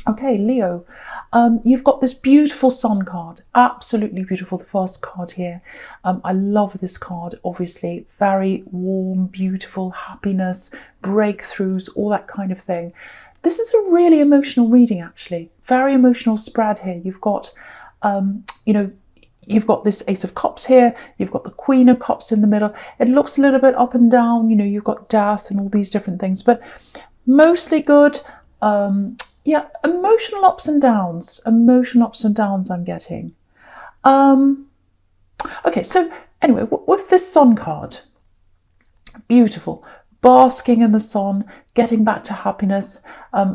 Okay, Leo, you've got this beautiful sun card, absolutely beautiful, the first card here. I love this card, obviously, very warm, beautiful, happiness, breakthroughs, all that kind of thing. This is a really emotional reading, actually, very emotional spread here. You've got, you've got this Ace of Cups here, you've got the Queen of Cups in the middle. It looks a little bit up and down, you've got death and all these different things, but mostly good. Yeah, emotional ups and downs I'm getting. Okay, so anyway, with this sun card, beautiful, basking in the sun, getting back to happiness,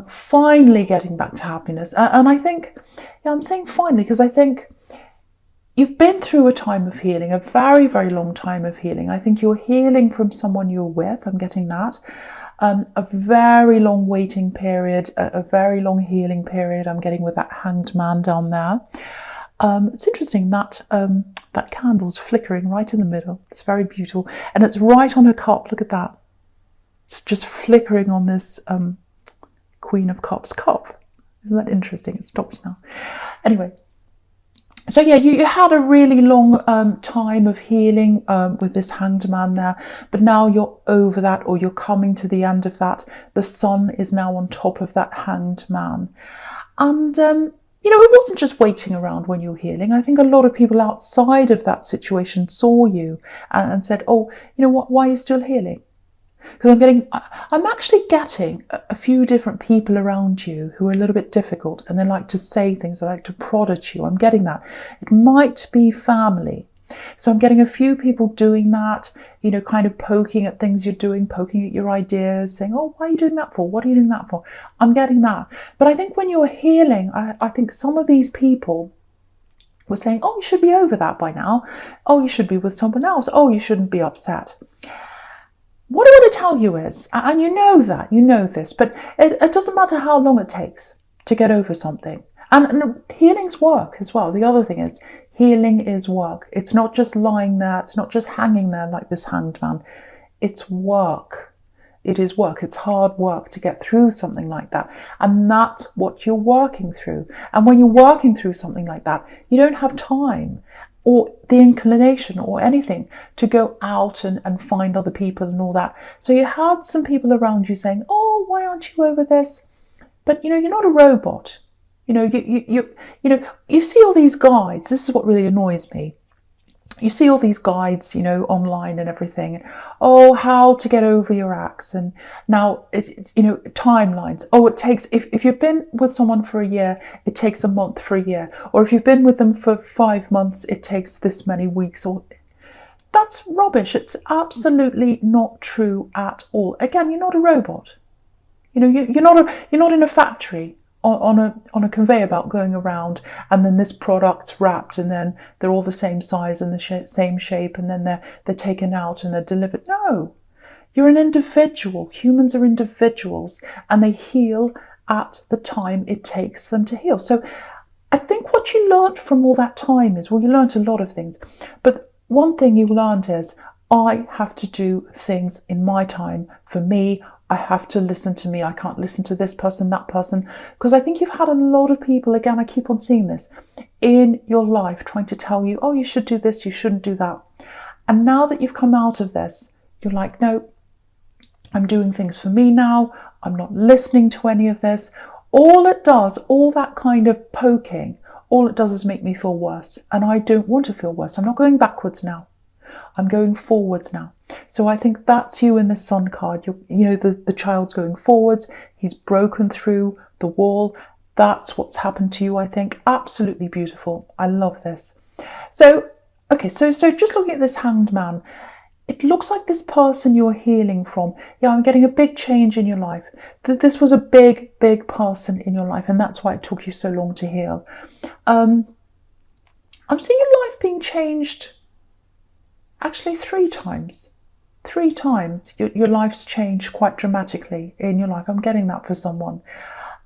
finally getting back to happiness. And I think, I'm saying finally because I think you've been through a time of healing, a very, very long time of healing. I think you're healing from someone you're with, I'm getting that. A very long waiting period, a very long healing period I'm getting with that Hanged Man down there. It's interesting that that candle's flickering right in the middle. It's very beautiful. And it's right on her cup. Look at that. It's just flickering on this Queen of Cups cup. Isn't that interesting? It stopped now. Anyway. So yeah, you had a really long time of healing with this Hanged Man there, but now you're over that, or you're coming to the end of that. The sun is now on top of that Hanged Man. And, it wasn't just waiting around when you were healing. I think a lot of people outside of that situation saw you and said, oh, you know what, why are you still healing? Because I'm actually getting a few different people around you who are a little bit difficult, and they like to say things, they like to prod at you. I'm getting that. It might be family. So I'm getting a few people doing that, kind of poking at things you're doing, poking at your ideas, saying, oh, why are you doing that for? What are you doing that for? I'm getting that. But I think when you're healing, I think some of these people were saying, oh, you should be over that by now. Oh, you should be with someone else. Oh, you shouldn't be upset. What I want to tell you is, and you know this, but it doesn't matter how long it takes to get over something. And healing's work as well. The other thing is, healing is work. It's not just lying there. It's not just hanging there like this Hanged Man. It's work. It is work. It's hard work to get through something like that. And that's what you're working through. And when you're working through something like that, you don't have time or the inclination or anything to go out and find other people and all that. So you had some people around you saying, oh, why aren't you over this? But, you're not a robot. You see all these guides. This is what really annoys me. You see all these guides, online and everything. Oh, how to get over your ex. And now, timelines. Oh, it takes, if you've been with someone for a year, it takes a month for a year. Or if you've been with them for 5 months, it takes this many weeks. Or that's rubbish. It's absolutely not true at all. Again, you're not a robot. You're not in a factory on a conveyor belt going around, and then this product's wrapped, and then they're all the same size and the same shape, and then they're taken out and they're delivered. No, you're an individual. Humans are individuals, and they heal at the time it takes them to heal. So I think what you learned from all that time is, well, you learned a lot of things, but one thing you learned is, I have to do things in my time. For me, I have to listen to me. I can't listen to this person, that person, because I think you've had a lot of people, again, I keep on seeing this, in your life trying to tell you, oh, you should do this, you shouldn't do that. And now that you've come out of this, you're like, no, I'm doing things for me now. I'm not listening to any of this. All it does, all that kind of poking, all it does is make me feel worse. And I don't want to feel worse. I'm not going backwards now. I'm going forwards now. So I think that's you in the sun card. The child's going forwards. He's broken through the wall. That's what's happened to you, I think. Absolutely beautiful. I love this. So, okay, so just looking at this Hanged Man, it looks like this person you're healing from. Yeah, I'm getting a big change in your life. This was a big, big person in your life, and that's why it took you so long to heal. I'm seeing your life being changed actually 3 times. 3 times your life's changed quite dramatically in your life. I'm getting that for someone.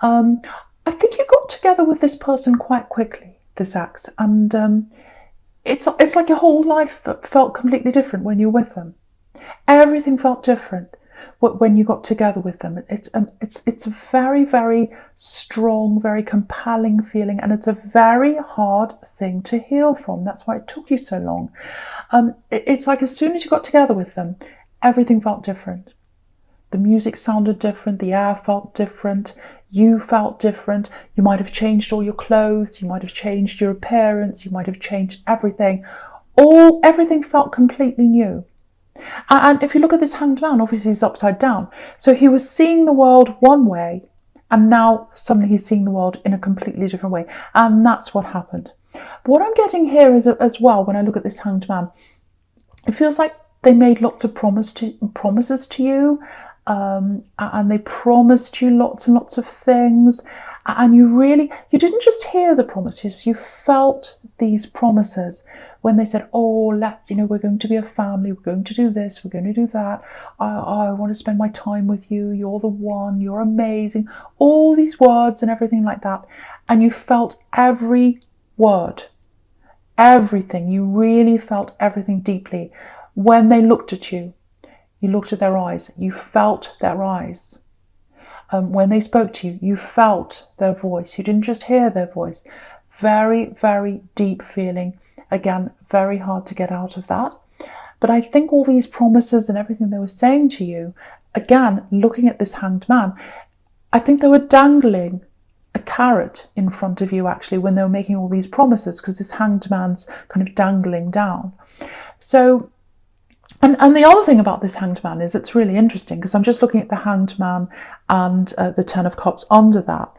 I think you got together with this person quite quickly, this ex, and it's like your whole life felt completely different when you're with them. Everything felt different. when you got together with them. It's a very, very strong, very compelling feeling, and it's a very hard thing to heal from. That's why it took you so long. It's like as soon as you got together with them, everything felt different. The music sounded different, the air felt different, you felt different. You might have changed all your clothes, you might have changed your appearance, you might have changed everything. Everything felt completely new. And if you look at this Hanged Man, obviously he's upside down. So he was seeing the world one way, and now suddenly he's seeing the world in a completely different way. And that's what happened. But what I'm getting here is, as well, when I look at this Hanged Man, it feels like they made lots of promises to you, and they promised you lots and lots of things. And you didn't just hear the promises, you felt these promises when they said, oh, we're going to be a family, we're going to do this, we're going to do that. I want to spend my time with you, you're the one, you're amazing. All these words and everything like that. And you felt every word, everything. You really felt everything deeply. When they looked at you, you looked at their eyes, you felt their eyes. When they spoke to you, you felt their voice. You didn't just hear their voice. Very, very deep feeling. Again, very hard to get out of that. But I think all these promises and everything they were saying to you, again, looking at this Hanged Man, I think they were dangling a carrot in front of you, actually, when they were making all these promises, because this Hanged Man's kind of dangling down. So, and the other thing about this Hanged Man is it's really interesting, because I'm just looking at the Hanged Man and the Ten of Cups under that,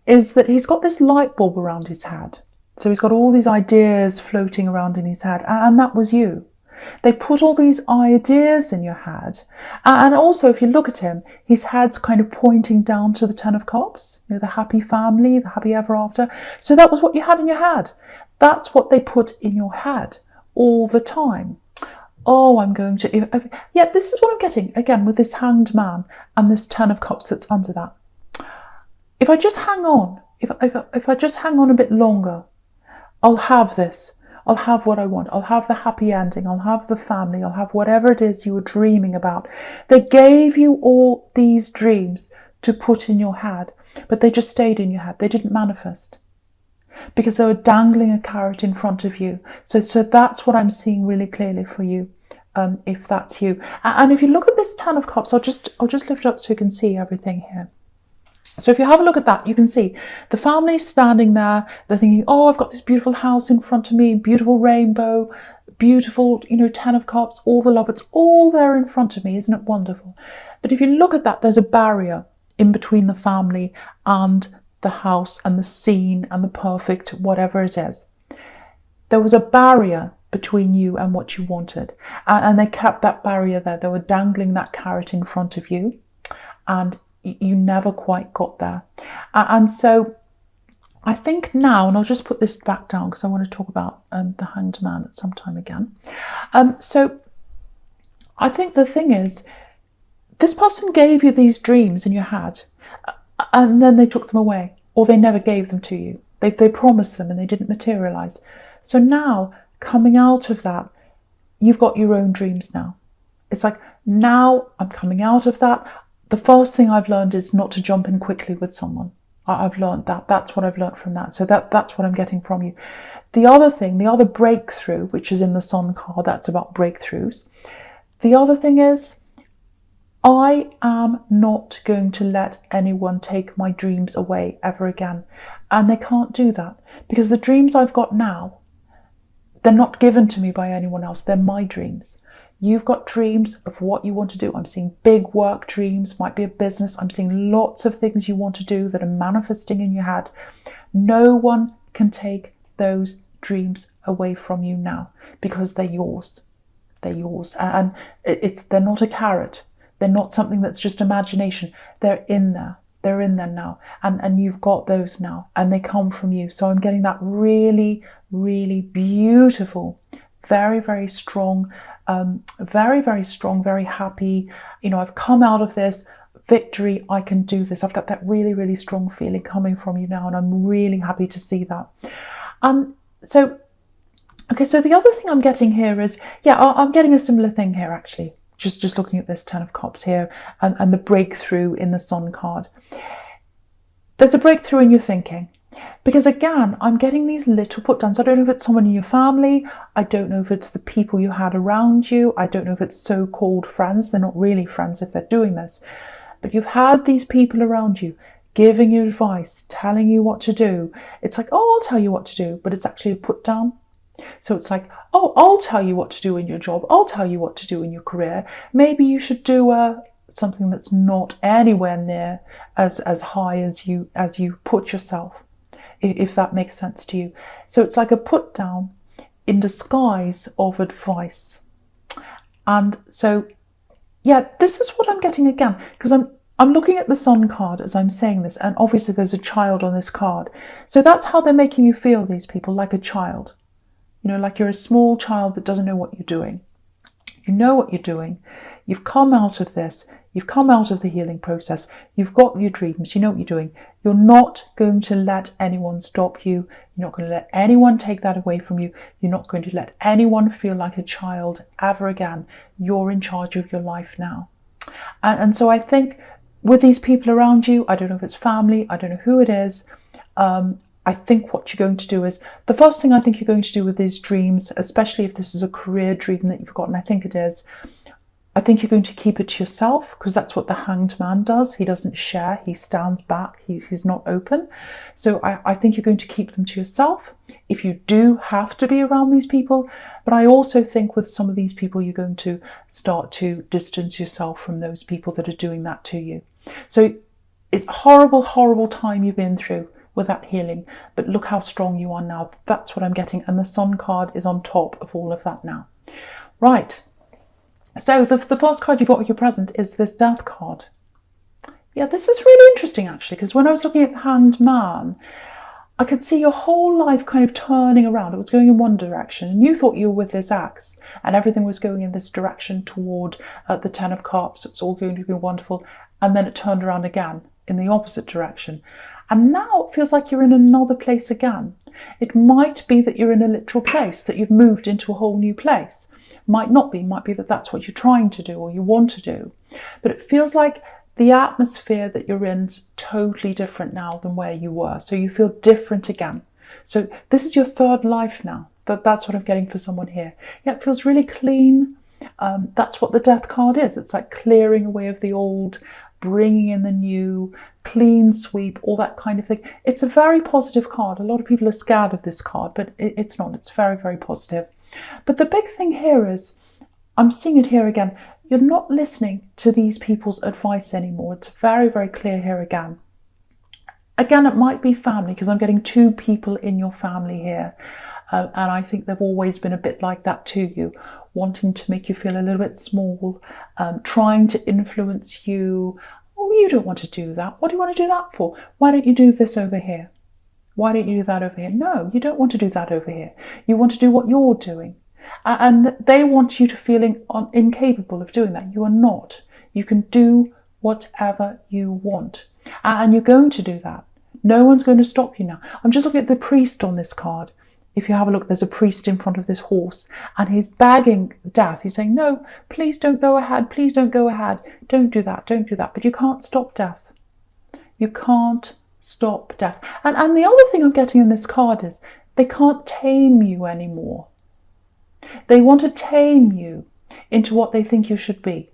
is that he's got this light bulb around his head. So he's got all these ideas floating around in his head, and that was you. They put all these ideas in your head. And also, if you look at him, his head's kind of pointing down to the Ten of Cups, the happy family, the happy ever after. So that was what you had in your head. That's what they put in your head all the time. Oh, I'm going to... Yeah, this is what I'm getting, again, with this Hanged Man and this Ten of Cups that's under that. If I just hang on, if I just hang on a bit longer, I'll have this. I'll have what I want. I'll have the happy ending. I'll have the family. I'll have whatever it is you were dreaming about. They gave you all these dreams to put in your head, but they just stayed in your head. They didn't manifest because they were dangling a carrot in front of you. So that's what I'm seeing really clearly for you, if that's you. And if you look at this Ten of Cups, I'll just lift it up so you can see everything here. So if you have a look at that, you can see the family standing there. They're thinking, oh, I've got this beautiful house in front of me, beautiful rainbow, beautiful, Ten of Cups, all the love. It's all there in front of me. Isn't it wonderful? But if you look at that, there's a barrier in between the family and the house and the scene and the perfect whatever it is. There was a barrier between you and what you wanted. And they kept that barrier there. They were dangling that carrot in front of you. And you never quite got there. And so I think now, and I'll just put this back down because I want to talk about the Hanged Man at some time again. So I think the thing is, this person gave you these dreams in your head, and then they took them away, or they never gave them to you. They promised them and they didn't materialize. So now, coming out of that, you've got your own dreams now. It's like, now I'm coming out of that. The first thing I've learned is not to jump in quickly with someone. I've learned that. That's what I've learned from that. So that's what I'm getting from you. The other thing, the other breakthrough, which is in the Sun card, that's about breakthroughs. The other thing is, I am not going to let anyone take my dreams away ever again. And they can't do that, because the dreams I've got now, they're not given to me by anyone else. They're my dreams. You've got dreams of what you want to do. I'm seeing big work dreams, might be a business. I'm seeing lots of things you want to do that are manifesting in your head. No one can take those dreams away from you now, because they're yours. They're yours. And they're not a carrot. They're not something that's just imagination. They're in there. They're in there now. And you've got those now. And they come from you. So I'm getting that really, really beautiful, very, very strong, very, very strong, very happy. I've come out of this. Victory, I can do this. I've got that really, really strong feeling coming from you now. And I'm really happy to see that. So the other thing I'm getting here is, I'm getting a similar thing here, actually. just looking at this Ten of Cups here and the breakthrough in the Sun card. There's a breakthrough in your thinking. Because again, I'm getting these little put downs. I don't know if it's someone in your family. I don't know if it's the people you had around you. I don't know if it's so-called friends. They're not really friends if they're doing this. But you've had these people around you giving you advice, telling you what to do. It's like, oh, I'll tell you what to do. But it's actually a put down. So it's like, oh, I'll tell you what to do in your job. I'll tell you what to do in your career. Maybe you should do something that's not anywhere near as high as you put yourself, if that makes sense to you. So it's like a put down in disguise of advice. And so, yeah, this is what I'm getting again, because I'm looking at the Sun card as I'm saying this, and obviously there's a child on this card. So that's how they're making you feel, these people, like a child. You know, like you're a small child that doesn't know what you're doing. You know what you're doing. You've come out of this. You've come out of the healing process. You've got your dreams. You know what you're doing. You're not going to let anyone stop you. You're not going to let anyone take that away from you. You're not going to let anyone feel like a child ever again. You're in charge of your life now. And so I think with these people around you, I don't know if it's family, I don't know who it is, I think what you're going to do is, the first thing I think you're going to do with these dreams, especially if this is a career dream that you've got, and I think it is, I think you're going to keep it to yourself, because that's what the Hanged Man does. He doesn't share, he stands back, he's not open. So I think you're going to keep them to yourself if you do have to be around these people. But I also think with some of these people, you're going to start to distance yourself from those people that are doing that to you. So it's a horrible, horrible time you've been through with that healing, but look how strong you are now. That's what I'm getting, and the Sun card is on top of all of that now. Right, so the first card you've got with your present is this Death card. Yeah, this is really interesting actually, because when I was looking at the Hanged Man, I could see your whole life kind of turning around. It was going in one direction, and you thought you were with this axe, and everything was going in this direction toward the Ten of Cups. It's all going to be wonderful, and then it turned around again in the opposite direction. And now it feels like you're in another place again. It might be that you're in a literal place, that you've moved into a whole new place. Might not be, might be that that's what you're trying to do or you want to do. But it feels like the atmosphere that you're in is totally different now than where you were. So you feel different again. So this is your third life now. That's what I'm getting for someone here. Yeah, it feels really clean. That's what the Death card is. It's like clearing away of the old, bringing in the new, clean sweep, all that kind of thing. It's a very positive card. A lot of people are scared of this card, but it's not. It's very, very positive. But the big thing here is, I'm seeing it here again, you're not listening to these people's advice anymore. It's very, very clear here again. Again, it might be family, because I'm getting two people in your family here. And I think they've always been a bit like that to you, wanting to make you feel a little bit small, trying to influence you. Oh, you don't want to do that. What do you want to do that for? Why don't you do this over here? Why don't you do that over here? No, you don't want to do that over here. You want to do what you're doing. And they want you to feel incapable of doing that. You are not. You can do whatever you want. And you're going to do that. No one's going to stop you now. I'm just looking at the priest on this card. If you have a look, there's a priest in front of this horse, and he's begging Death. He's saying, no, please don't go ahead. Please don't go ahead. Don't do that. Don't do that. But you can't stop Death. You can't stop Death. And the other thing I'm getting in this card is they can't tame you anymore. They want to tame you into what they think you should be.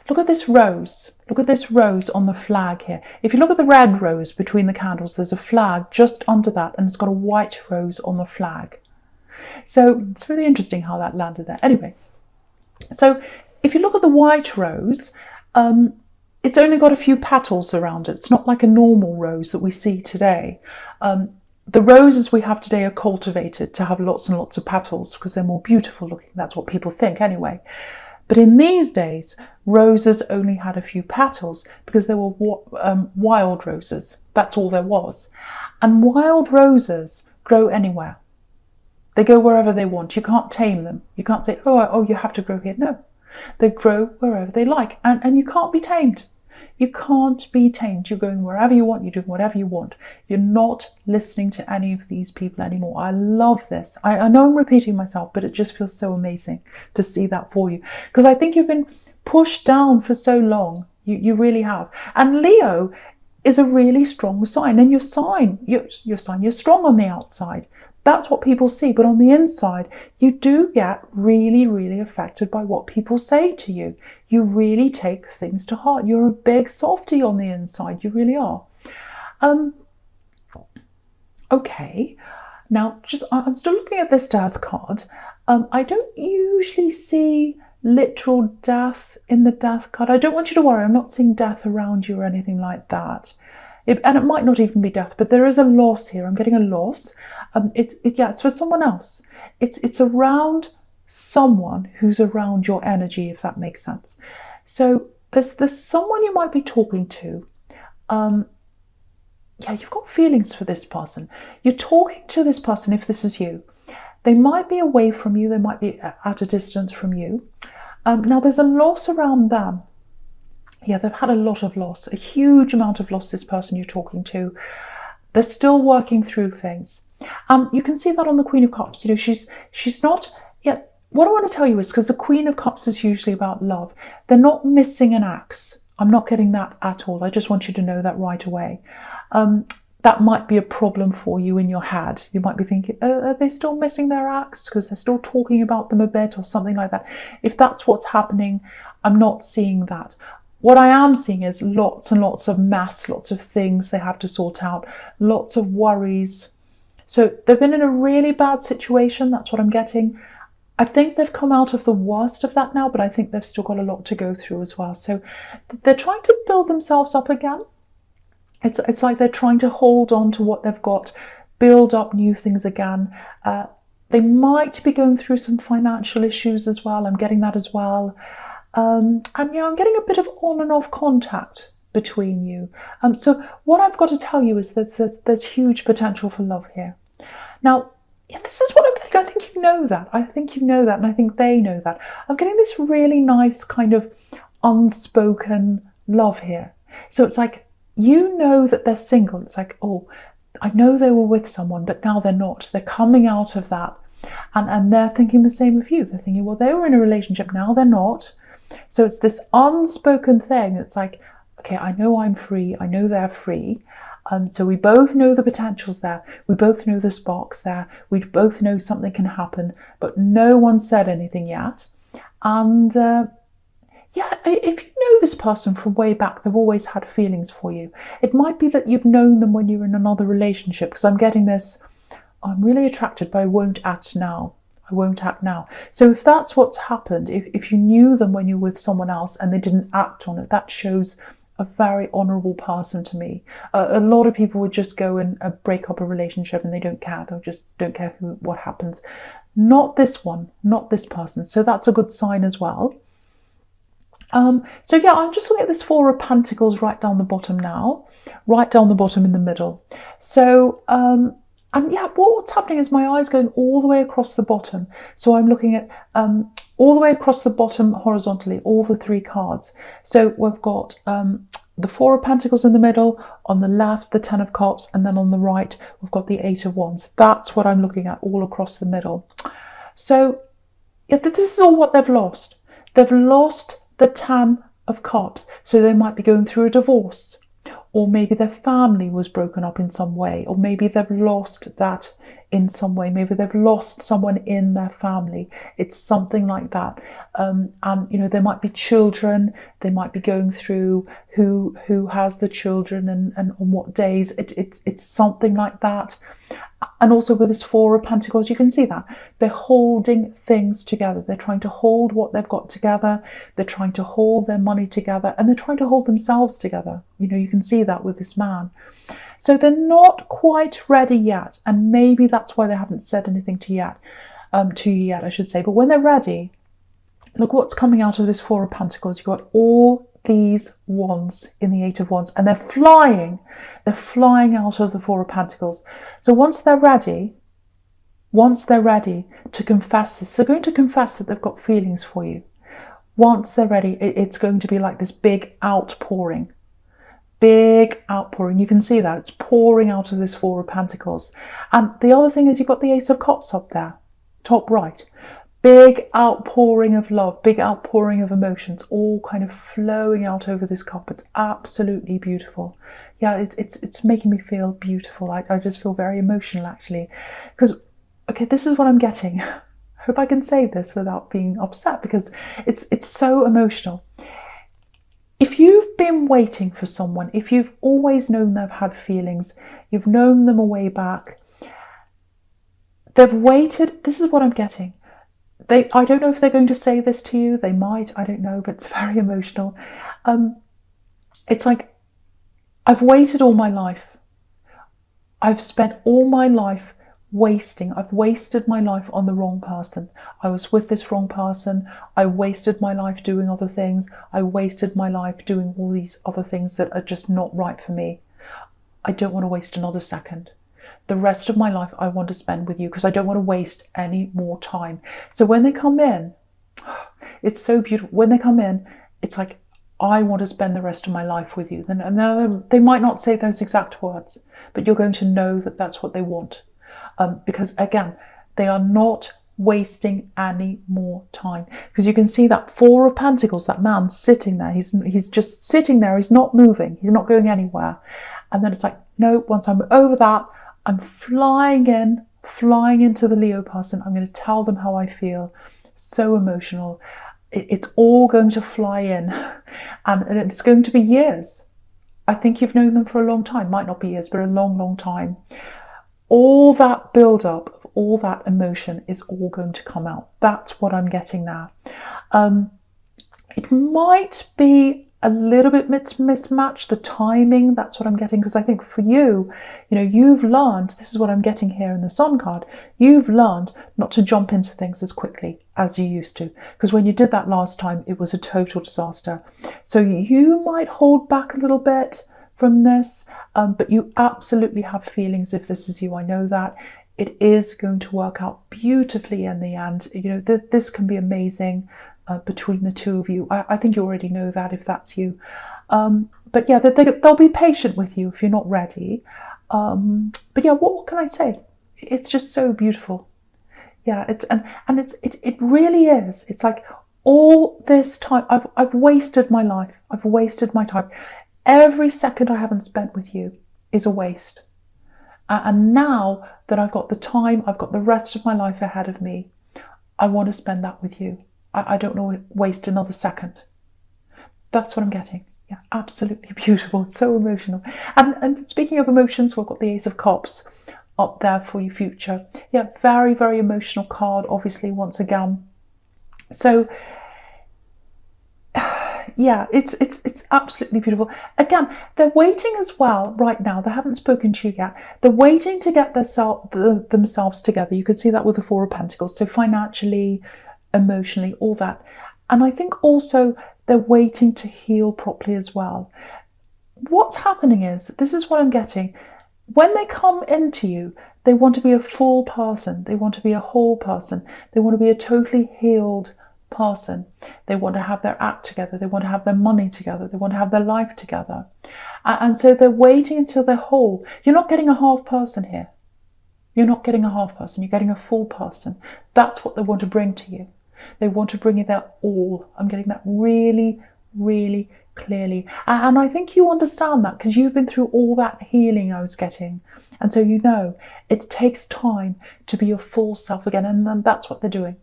Look at this rose. Look at this rose on the flag here. If you look at the red rose between the candles, there's a flag just under that, and it's got a white rose on the flag. So it's really interesting how that landed there. Anyway, so if you look at the white rose, it's only got a few petals around it. It's not like a normal rose that we see today. The roses we have today are cultivated to have lots and lots of petals because they're more beautiful looking. That's what people think anyway. But in these days, roses only had a few petals because they were wild roses. That's all there was. And wild roses grow anywhere. They go wherever they want. You can't tame them. You can't say, oh, you have to grow here. No, they grow wherever they like. And you can't be tamed. You can't be tamed. You're going wherever you want. You're doing whatever you want. You're not listening to any of these people anymore. I love this. I know I'm repeating myself, but it just feels so amazing to see that for you, because I think you've been pushed down for so long. You really have. And Leo is a really strong sign, and you're strong on the outside. That's what people see. But on the inside, you do get really, really affected by what people say to you. You really take things to heart. You're a big softie on the inside. You really are. Okay. Now, I'm still looking at this death card. I don't usually see literal death in the death card. I don't want you to worry. I'm not seeing death around you or anything like that. And it might not even be death, but there is a loss here. I'm getting a loss. It's for someone else. It's around someone who's around your energy, if that makes sense. So there's someone you might be talking to. You've got feelings for this person. You're talking to this person if this is you. They might be away from you. They might be at a distance from you. Now there's a loss around them. Yeah, they've had a lot of loss, a huge amount of loss, this person you're talking to. They're still working through things. You can see that on the Queen of Cups. She's not, what I want to tell you is, because the Queen of Cups is usually about love, they're not missing an axe. I'm not getting that at all. I just want you to know that right away. That might be a problem for you in your head. You might be thinking, are they still missing their axe because they're still talking about them a bit or something like that. If that's what's happening, I'm not seeing that. What I am seeing is lots and lots of mess, lots of things they have to sort out, lots of worries. So they've been in a really bad situation. That's what I'm getting. I think they've come out of the worst of that now, but I think they've still got a lot to go through as well. So they're trying to build themselves up again. It's like they're trying to hold on to what they've got, build up new things again. They might be going through some financial issues as well. I'm getting that as well. And I'm getting a bit of on and off contact between you. So what I've got to tell you is that there's huge potential for love here. Now, if this is what I'm getting, I think you know that. I think you know that, and I think they know that. I'm getting this really nice kind of unspoken love here. So it's like, you know that they're single. It's like, oh, I know they were with someone, but now they're not. They're coming out of that. And they're thinking the same of you. They're thinking, well, they were in a relationship, now they're not. So it's this unspoken thing. It's like, okay, I know I'm free. I know they're free. So we both know the potential's there. We both know the spark's there. We both know something can happen, but no one said anything yet. And if you know this person from way back, they've always had feelings for you. It might be that you've known them when you were in another relationship, because I'm getting this, I'm really attracted, but I won't act now. I won't act now. So if that's what's happened, if you knew them when you were with someone else and they didn't act on it, that shows a very honourable person to me. A lot of people would just go and break up a relationship and they don't care. They'll just don't care what happens. Not this one, not this person. So that's a good sign as well. I'm just looking at this Four of Pentacles right down the bottom now, right down the bottom in the middle. So, what's happening is my eye's going all the way across the bottom. So I'm looking at all the way across the bottom horizontally, all the three cards. So we've got the Four of Pentacles in the middle, on the left, the Ten of Cups, and then on the right, we've got the Eight of Wands. That's what I'm looking at all across the middle. So if this is all what they've lost. They've lost the Ten of Cups. So they might be going through a divorce, or maybe their family was broken up in some way, or maybe they've lost that in some way. Maybe they've lost someone in their family. It's something like that. And there might be children. They might be going through who has the children and on what days. It's something like that. And also with this Four of Pentacles, you can see that they're holding things together. They're trying to hold what they've got together. They're trying to hold their money together, and they're trying to hold themselves together. You can see that with this man. So they're not quite ready yet, and maybe that's why they haven't said anything to you yet, I should say. But when they're ready, look what's coming out of this Four of Pentacles. You've got all these wands in the Eight of Wands, and they're flying out of the Four of Pentacles. So once they're ready to confess this, they're going to confess that they've got feelings for you. Once they're ready, it's going to be like this big outpouring big outpouring. You can see that it's pouring out of this Four of Pentacles. And the other thing is you've got the Ace of Cups up there, top right. Big outpouring of love, big outpouring of emotions, all kind of flowing out over this cup. It's absolutely beautiful. Yeah, it's making me feel beautiful. I just feel very emotional, actually. Because, okay, this is what I'm getting. I hope I can say this without being upset, because it's so emotional. If you've been waiting for someone, if you've always known they've had feelings, you've known them a way back, they've waited, this is what I'm getting. I don't know if they're going to say this to you, they might, I don't know, but it's very emotional. It's like, I've waited all my life. I've spent all my life I've wasted my life on the wrong person. I was with this wrong person. I wasted my life doing other things. I wasted my life doing all these other things that are just not right for me. I don't want to waste another second. The rest of my life I want to spend with you, because I don't want to waste any more time. So when they come in, it's so beautiful. When they come in, it's like, I want to spend the rest of my life with you. And they might not say those exact words, but you're going to know that that's what they want. Because again, they are not wasting any more time. Because you can see that Four of Pentacles, that man sitting there, he's just sitting there, he's not moving, he's not going anywhere. And then it's like, no, once I'm over that, I'm flying into the Leo person. I'm going to tell them how I feel. So emotional. It's all going to fly in, and it's going to be years. I think you've known them for a long time. Might not be years, but a long, long time. All that build-up of all that emotion is all going to come out. That's what I'm getting now. It might be a little bit mismatched, the timing, that's what I'm getting, because I think for you, you've learned, this is what I'm getting here in the Sun card, you've learned not to jump into things as quickly as you used to, because when you did that last time, it was a total disaster. So you might hold back a little bit from this, but you absolutely have feelings if this is you. I know that. It is going to work out beautifully in the end. This can be amazing between the two of you. I think you already know that if that's you. But yeah, they'll be patient with you if you're not ready. But yeah, what can I say? It's just so beautiful. Yeah, it really is. It's like all this time I've wasted my life. I've wasted my time. Every second I haven't spent with you is a waste. And now that I've got the time, I've got the rest of my life ahead of me, I want to spend that with you. I don't want to waste another second. That's what I'm getting. Yeah, absolutely beautiful. It's so emotional. And speaking of emotions, we've got the Ace of Cups up there for your future. Yeah, very, very emotional card, obviously, once again. So yeah, it's absolutely beautiful. Again, they're waiting as well right now. They haven't spoken to you yet. They're waiting to get themselves together. You can see that with the Four of Pentacles. So financially, emotionally, all that. And I think also they're waiting to heal properly as well. What's happening is, this is what I'm getting. When they come into you, they want to be a full person. They want to be a whole person. They want to be a totally healed person. They want to have their act together. They want to have their money together. They want to have their life together. And so they're waiting until they're whole. You're not getting a half person here. You're not getting a half person. You're getting a full person. That's what they want to bring to you. They want to bring you their all. I'm getting that really, really clearly. And I think you understand that because you've been through all that healing I was getting. And so you know it takes time to be your full self again. And then that's what they're doing.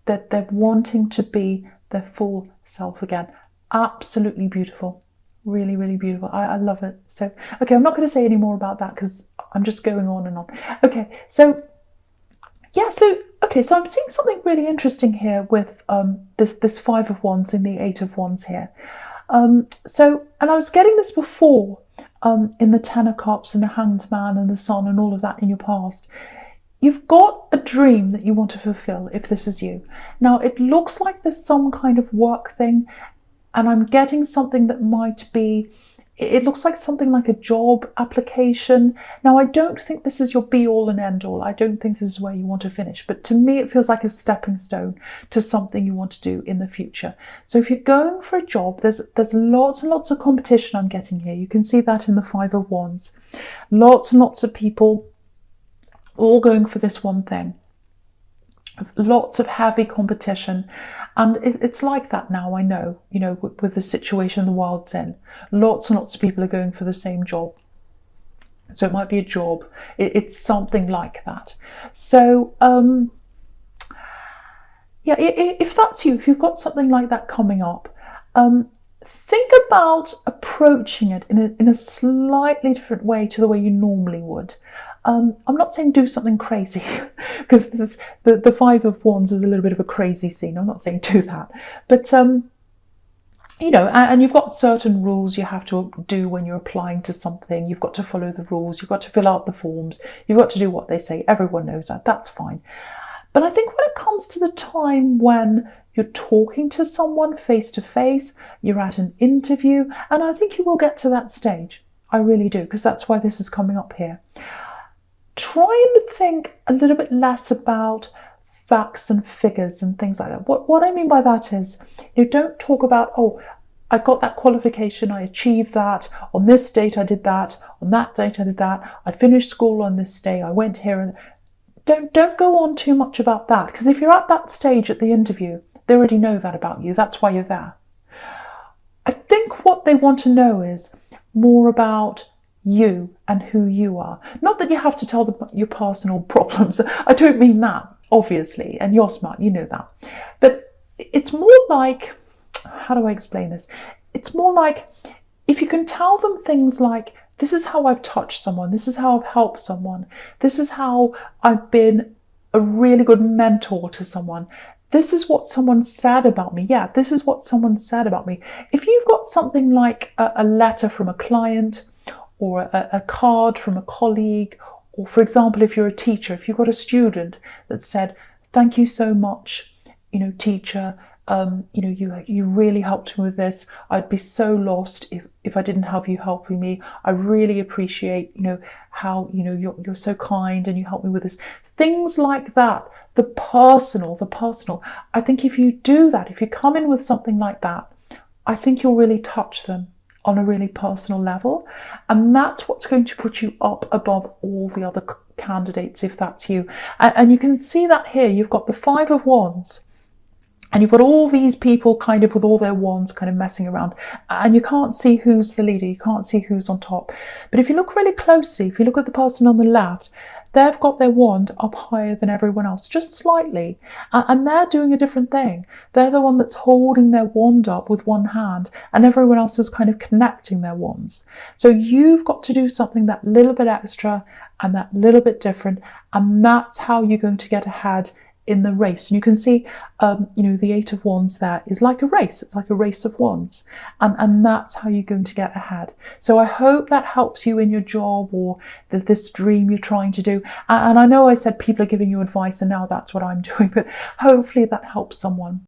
That they're wanting to be their full self again. Absolutely beautiful. Really, really beautiful. I love it. So, okay, I'm not going to say any more about that because I'm just going on and on. Okay, so yeah, so I'm seeing something really interesting here with this Five of Wands and the Eight of Wands here. And I was getting this before in the Ten of Cups and the Hanged Man and the Sun and all of that in your past. You've got a dream that you want to fulfill if this is you. Now, it looks like there's some kind of work thing, and I'm getting something that might be It looks like something like a job application. Now, I don't think this is your be-all and end-all. I don't think this is where you want to finish. But to me, it feels like a stepping stone to something you want to do in the future. So if you're going for a job, there's lots and lots of competition I'm getting here. You can see that in the Five of Wands. Lots and lots of people all going for this one thing. Lots of heavy competition, and it's like that now. I know, with the situation the world's in, lots and lots of people are going for the same job. So it might be a job, it's something like that. So yeah, if that's you, if you've got something like that coming up, think about approaching it in a slightly different way to the way you normally would. I'm not saying do something crazy, because the Five of Wands is a little bit of a crazy scene. I'm not saying do that. But, and you've got certain rules you have to do when you're applying to something. You've got to follow the rules. You've got to fill out the forms. You've got to do what they say. Everyone knows that. That's fine. But I think when it comes to the time when you're talking to someone face to face, you're at an interview, and I think you will get to that stage. I really do, because that's why this is coming up here. Try and think a little bit less about facts and figures and things like that. What I mean by that is, don't talk about, oh, I got that qualification, I achieved that, on this date I did that, on that date I did that, I finished school on this day, I went here. And don't go on too much about that, because if you're at that stage at the interview, they already know that about you. That's why you're there. I think what they want to know is more about you and who you are. Not that you have to tell them your personal problems. I don't mean that, obviously, and you're smart, you know that. But it's more like, how do I explain this? It's more like if you can tell them things like, this is how I've touched someone, this is how I've helped someone, this is how I've been a really good mentor to someone, this is what someone said about me. Yeah, this is what someone said about me. If you've got something like a letter from a client, or a card from a colleague, or for example, if you're a teacher, if you've got a student that said, thank you so much, teacher, you really helped me with this. I'd be so lost if I didn't have you helping me. I really appreciate, how, you're so kind and you helped me with this. Things like that, the personal. I think if you do that, if you come in with something like that, I think you'll really touch them on a really personal level, and that's what's going to put you up above all the other candidates, if that's you. And you can see that here. You've got the Five of Wands, and you've got all these people kind of with all their wands kind of messing around, and you can't see who's the leader, you can't see who's on top. But if you look really closely, if you look at the person on the left, they've got their wand up higher than everyone else, just slightly, and they're doing a different thing. They're the one that's holding their wand up with one hand, and everyone else is kind of connecting their wands. So you've got to do something that little bit extra and that little bit different, and that's how you're going to get ahead in the race. And you can see, the Eight of Wands there is like a race. It's like a race of wands. And that's how you're going to get ahead. So I hope that helps you in your job or this dream you're trying to do. And I know I said people are giving you advice and now that's what I'm doing, but hopefully that helps someone.